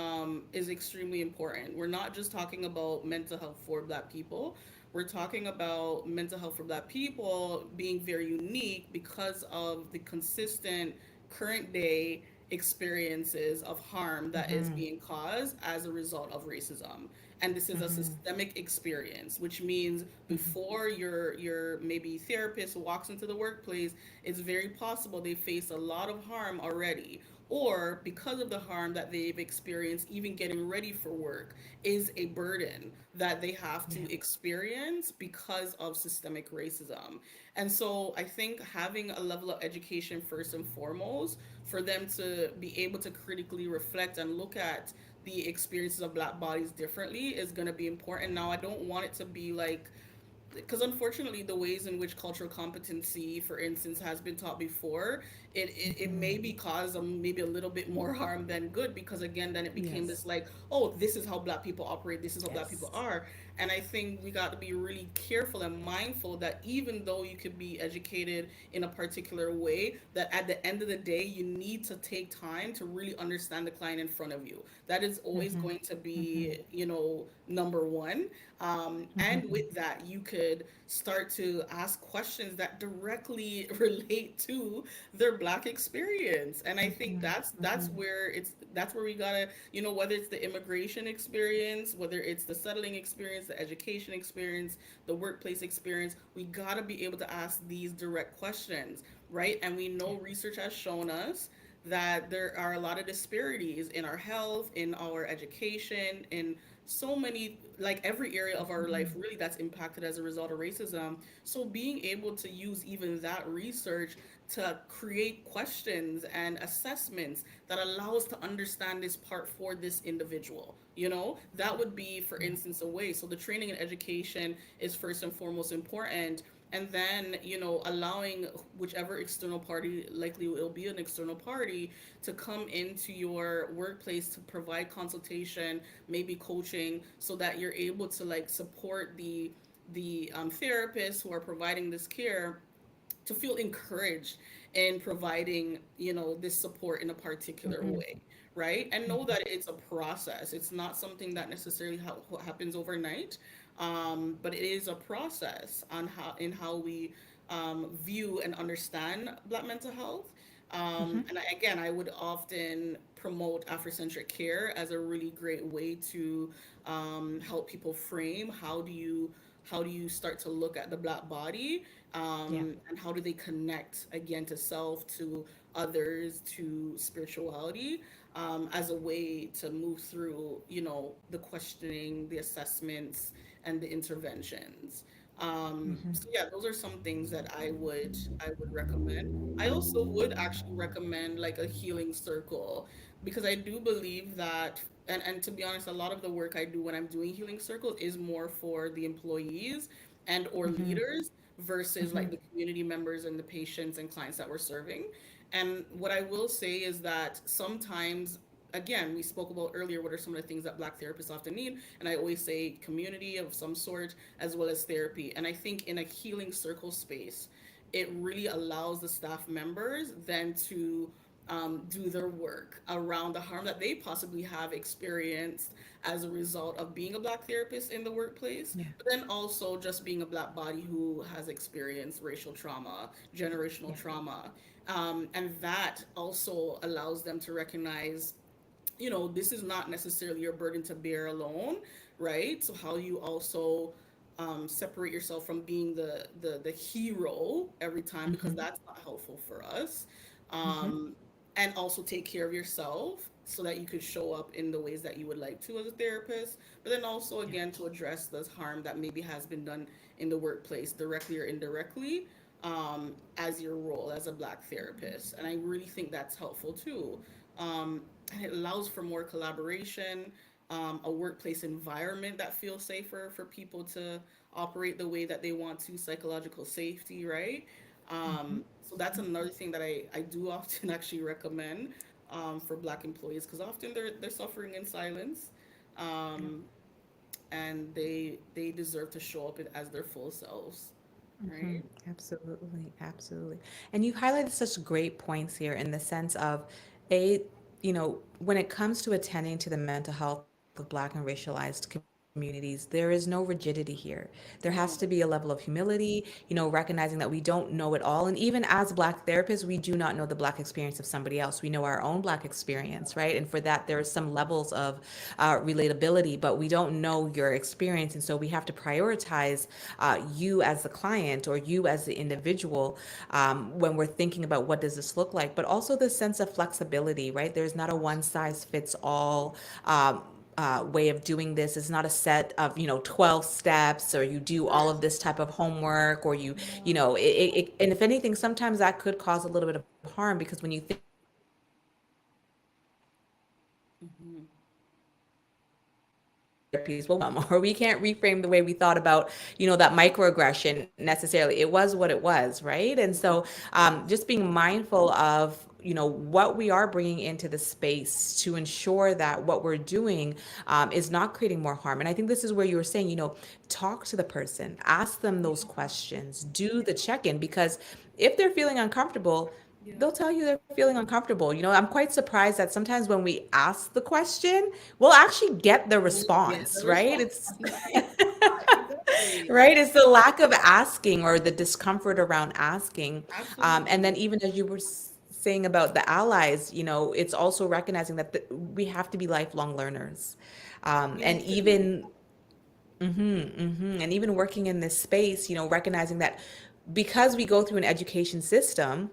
is extremely important. We're not just talking about mental health for black people. We're talking about mental health for black people being very unique because of the consistent current day experiences of harm that is Mm-hmm. being caused as a result of racism. And this is a Mm-hmm. systemic experience, which means before your maybe therapist walks into the workplace, it's very possible they face a lot of harm already, or because of the harm that they've experienced, even getting ready for work is a burden that they have Yeah. to experience because of systemic racism. And so I think having a level of education first and foremost for them to be able to critically reflect and look at the experiences of black bodies differently is going to be important. Now, I don't want it to be like because unfortunately the ways in which cultural competency, for instance, has been taught before, it maybe caused maybe a little bit more harm than good, because again then it became Yes. this like, oh, this is how black people operate, this is how black people Yes. are. And I think we got to be really careful and mindful that even though you could be educated in a particular way, that at the end of the day you need to take time to really understand the client in front of you. That is always going to be, number one. And with that, you could start to ask questions that directly relate to their black experience. And I think that's where that's where we gotta, whether it's the immigration experience, whether it's the settling experience, the education experience, the workplace experience, we gotta be able to ask these direct questions, right? And we know research has shown us that there are a lot of disparities in our health, in our education, in so many, like every area of our life really, that's impacted as a result of racism. So being able to use even that research to create questions and assessments that allow us to understand this part for this individual, that would be, for instance, a way. So the training and education is first and foremost important. And then, allowing whichever external party, likely it'll be an external party, to come into your workplace to provide consultation, maybe coaching, so that you're able to like support the therapists who are providing this care, to feel encouraged in providing, this support in a particular way, right? And know that it's a process. It's not something that necessarily happens overnight, but it is a process on how we view and understand Black mental health. And again, I would often promote Afrocentric care as a really great way to help people frame how do you start to look at the Black body, Yeah. and how do they connect again to self, to others, to spirituality, as a way to move through, the questioning, the assessments, and the interventions. So yeah, those are some things that I would recommend. I also would actually recommend like a healing circle, because I do believe that, and to be honest, a lot of the work I do when I'm doing healing circles is more for the employees and or leaders versus like the community members and the patients and clients that we're serving. And what I will say is that sometimes, again, we spoke about earlier what are some of the things that Black therapists often need, and I always say community of some sort as well as therapy. And I think in a healing circle space, it really allows the staff members then to do their work around the harm that they possibly have experienced as a result of being a Black therapist in the workplace, Yeah. but then also just being a Black body who has experienced racial trauma, generational Yeah. trauma. And that also allows them to recognize, this is not necessarily your burden to bear alone, right? So how you also separate yourself from being the hero every time, because that's not helpful for us. Um, and also take care of yourself so that you could show up in the ways that you would like to as a therapist, but then also Yeah. again to address this harm that maybe has been done in the workplace directly or indirectly, as your role as a Black therapist. And I really think that's helpful too. And it allows for more collaboration, a workplace environment that feels safer for people to operate the way that they want to, psychological safety, right? So that's another thing that I do often actually recommend, for Black employees, because often they're suffering in silence, Yeah. um, and they deserve to show up as their full selves, right? Absolutely, absolutely. And you highlighted such great points here in the sense of a, when it comes to attending to the mental health of Black and racialized communities, there is no rigidity here. There has to be a No. level of humility, recognizing that we don't know it all. And even as Black therapists, we do not know the Black experience of somebody else. We know our own Black experience, right? And for that, there are some levels of relatability, but we don't know your experience. And so we have to prioritize you as the client or you as the individual when we're thinking about what does this look like, but also the sense of flexibility, right? There's not a one size fits all. Way of doing this is not a set of 12 steps, or you do all of this type of homework, or and if anything, sometimes that could cause a little bit of harm, because when you think about it, if you are a Black therapist, Hmm. you are or we can't reframe the way we thought about, that microaggression necessarily. It was what it was, right? And so just being mindful of, what we are bringing into the space to ensure that what we're doing is not creating more harm. And I think this is where you were saying, talk to the person, ask them those questions, do the check-in, because if they're feeling uncomfortable, Yeah. they'll tell you they're feeling uncomfortable. I'm quite surprised that sometimes when we ask the question, we'll actually get the We'll get response, the right? response. It's Exactly. right. It's the lack of asking or the discomfort around asking. And then Absolutely. even as you were saying about the allies, it's also recognizing that we have to be lifelong learners. We And need to be. even working in this space, recognizing that because we go through an education system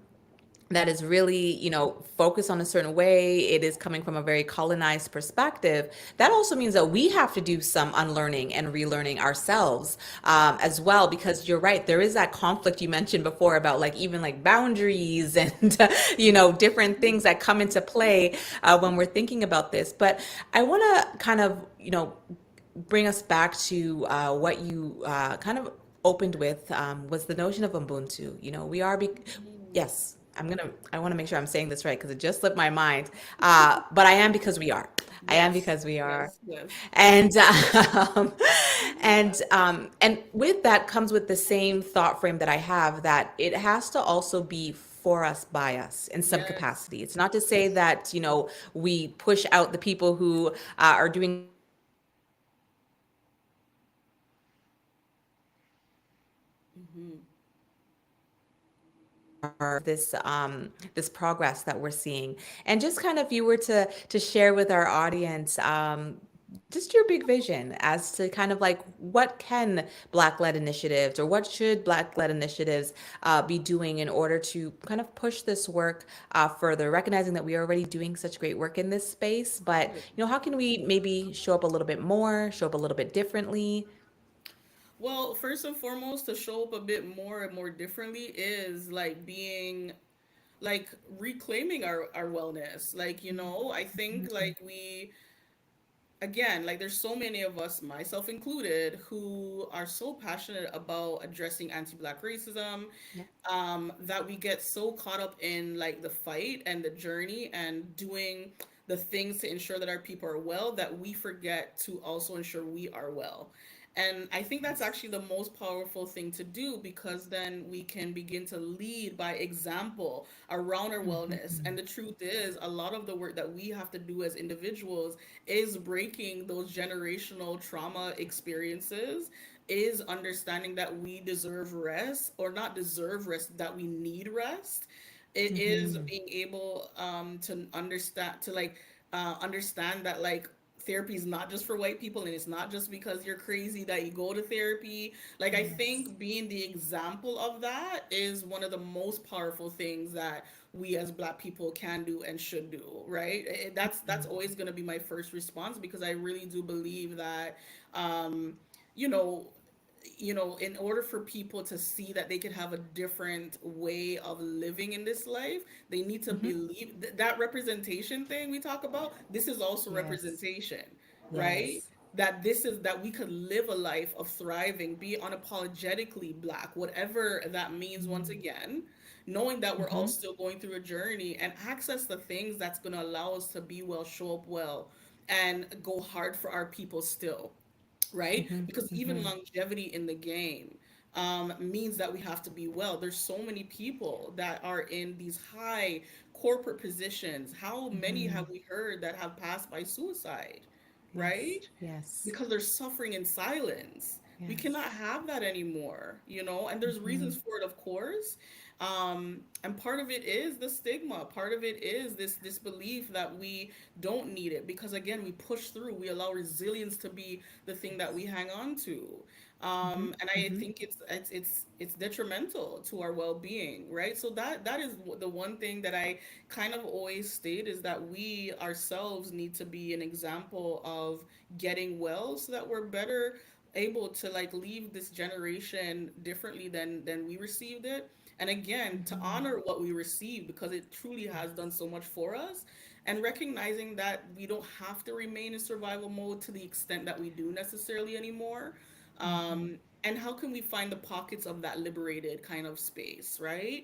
that is really, focused on a certain way, it is coming from a very colonized perspective. That also means that we have to do some unlearning and relearning ourselves as well, because you're right, there is that conflict you mentioned before about like even like boundaries and different things that come into play when we're thinking about this. But I want to kind of, bring us back to what you kind of opened with, was the notion of Ubuntu. Yes, I want to make sure I'm saying this right because it just slipped my mind. But I am because we are. I am Yes. because we are. Yes. Yes. And and with that comes with the same thought frame that I have, that it has to also be for us by us in some Yes. capacity. It's not to say that we push out the people who are doing great work in this space, but Hmm. this progress that we're seeing. And just kind of, if you were to share with our audience, just your big vision as to kind of like what can Black-led initiatives, or what should Black-led initiatives be doing in order to kind of push this work further, recognizing that we are already doing such great work in this space, but how can we maybe show up a little bit more, show up a little bit differently? Well, first and foremost, to show up a bit more and more differently is like being like reclaiming our wellness. Like, I think like we again, like there's so many of us, myself included, who are so passionate about addressing anti-black racism, Yeah. that we get so caught up in like the fight and the journey and doing the things to ensure that our people are well, that we forget to also ensure we are well. And I think that's Yes. actually the most powerful thing to do, because then we can begin to lead by example around our wellness. And the truth is, a lot of the work that we have to do as individuals is breaking those generational trauma experiences, is understanding that we deserve rest, or not deserve rest, that we need rest. It is Mm-hmm. being able to understand, to like understand that like therapy is not just for white people, and it's not just because you're crazy that you go to therapy. Like, I Yes. think being the example of that is one of the most powerful things that we as black people can do and should do, right? That's always going to be my first response, because I really do believe that um you know in order for people to see that they could have a different way of living in this life, they need to Mm-hmm. believe that representation thing we talk about. This is also Yes. representation, right? Yes. That this is that we could live a life of thriving, be unapologetically black, whatever that means, once again, knowing that we're all Mm-hmm. still going through a journey, and access the things that's going to allow us to be well, show up well, and go hard for our people still, right? Mm-hmm. Because even Mm-hmm. longevity in the game means that we have to be well. There's so many people that are in these high corporate positions. How many Mm-hmm. have we heard that have passed by suicide, Yes. right? Yes. Because they're suffering in silence. We cannot Yes. have that anymore, and there's Mm-hmm. reasons for it, of course. And part of it is the stigma. Part of it is this belief that we don't need it, because again, we push through. We allow resilience to be the thing that we Yes. hang on to. Mm-hmm. And I Mm-hmm. think it's detrimental to our well-being, right? So that is the one thing that I kind of always state, is that we ourselves need to be an example of getting well, so that we're better able to like leave this generation differently than we received it. And again, to Mm-hmm. honor what we received, because it truly has done Yes. so much for us, and recognizing that we don't have to remain in survival mode to the extent that we do necessarily anymore. And how can we find the pockets of that liberated kind of space, right?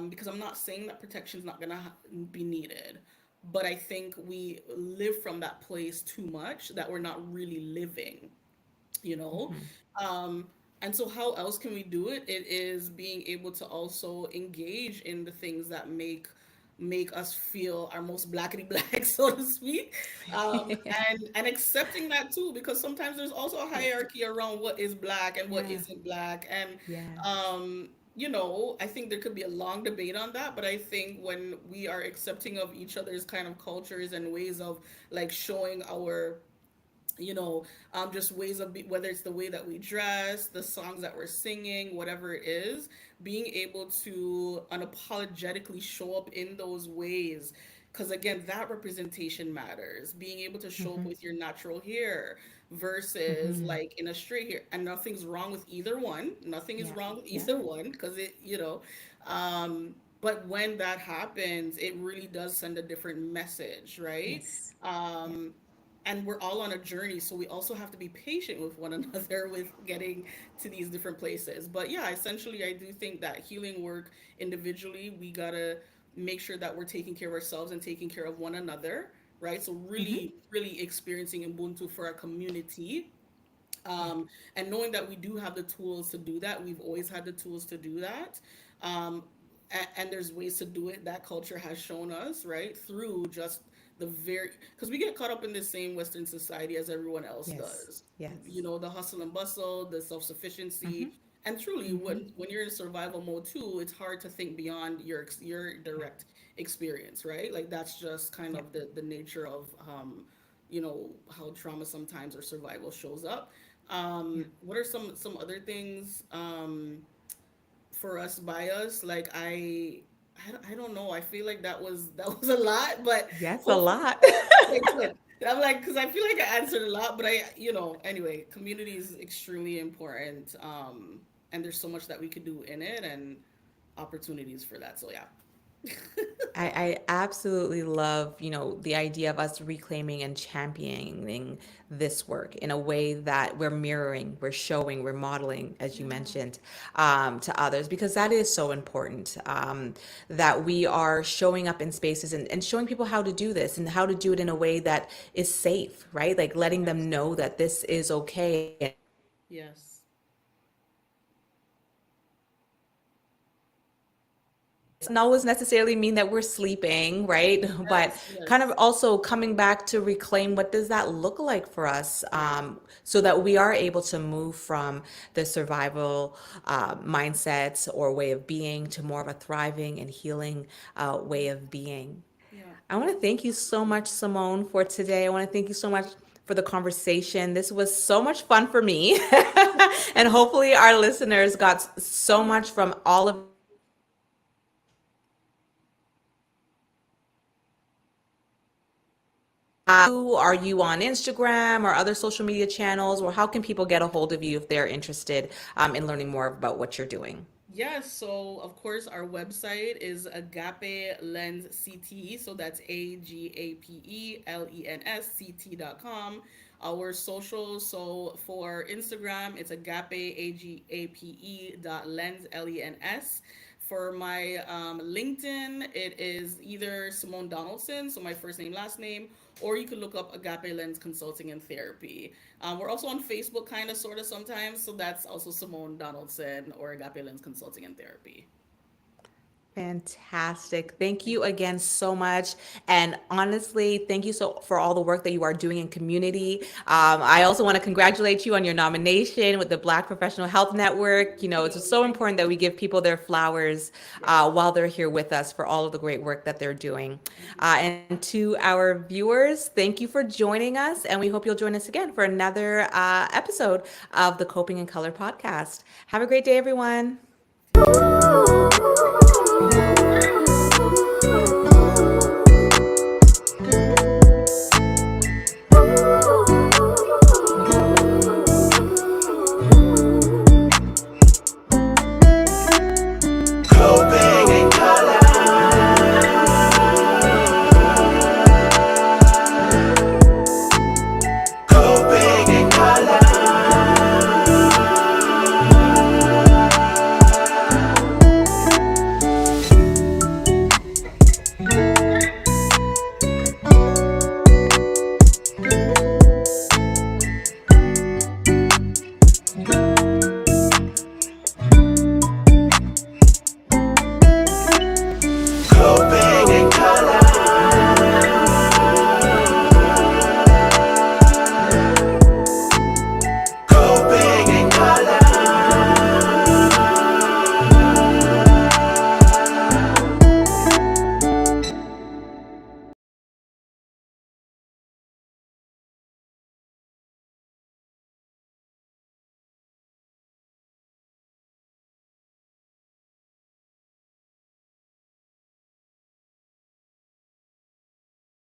Because I'm not saying that protection is not going to be needed, but I think we live from that place too much that we're not really living, you know. Hmm. um and so how else can we do it? It is being able to also engage in the things that make us feel our most blackety black so to speak. And accepting that too, because sometimes there's also a Yeah. hierarchy around what is black and what Yeah. isn't black. And Yes. I think there could be a long debate on that, but I think when we are accepting of each other's kind of cultures and ways of like showing our, just ways of whether it's the way that we dress, the songs that we're singing, whatever it is, being able to unapologetically show up in those ways. Because again, that representation matters. Being able to show up Hmm. with your natural hair versus Hmm. like in a straight hair, and nothing's wrong with either one. Nothing is Yeah. wrong with Yeah. either one because but when that happens, it really does send a different message, right? Yes. Yeah. Um, and we're all on a journey, so we also have to be patient with one another with getting to these different places. But yeah, essentially I do think that healing work individually, we gotta make sure that we're taking care of ourselves and taking care of one another, right? So Hmm. really really experiencing ubuntu for our community, Yeah. and knowing that we do have the tools to do that. We've always had the tools to do that. um, and there's ways to do it that culture has shown us, right, through just the very, because we get caught up in the same western society as everyone else Yes. does, Yes. the hustle and bustle, the self-sufficiency. Hmm. And truly, Hmm. when you're in survival mode too, it's hard to think beyond your Yeah. direct experience, right? Like that's just kind Yeah. of the nature of how trauma sometimes or survival shows up. Yeah. What are some other things for us by us? Like I don't know. I feel like that was a lot, but Yes, a hopefully, lot. okay, good. I'm like, because I feel like I answered a lot, but anyway, community is extremely important, and there's so much that we could do in it, and opportunities for that. So yeah. I absolutely love, the idea of us reclaiming and championing this work in a way that we're mirroring, we're showing, we're modeling, as you Yeah. mentioned, to others, because that is so important, that we are showing up in spaces and showing people how to do this and how to do it in a way that is safe, right? Like letting Yes. them know that this is okay. And Yes. it doesn't always necessarily mean that we're sleeping, right? But Yes. kind of Yes. also coming back to reclaim what does that look like for us, Yeah. so that we are able to move from the survival mindsets or way of being to more of a thriving and healing way of being. Yeah. I want to thank you so much, Simone, for today. I want to thank you so much for the conversation. This was so much fun for me. And hopefully, our listeners got so much from all of are you on Instagram or other social media channels, or how can people get a hold of you if they're interested in learning more about what you're doing? Yes, so of course our website is Agape Lens CT, so that's AGAPELENSCT.com. Our socials, so for Instagram, it's Agape AGAPE dot lens LENS. For my LinkedIn, it is either Simone Donaldson, so my first name, last name, or you can look up Agape Lens Consulting and Therapy. We're also on Facebook, kind of, sort of, sometimes, so that's also Simone Donaldson or Agape Lens Consulting and Therapy. Fantastic. Thank you again so much. And honestly, thank you so for all the work that you are doing in community. I also want to congratulate you on your nomination with the Black Professional Health Network. It's just so Thank important that you. we give people their flowers Yes. while they're here with us for all of the great work that they're doing. And to our viewers, thank you for joining us. And we hope you'll join us again for another episode of the Coping in Color podcast. Have a great day, everyone. Thank you.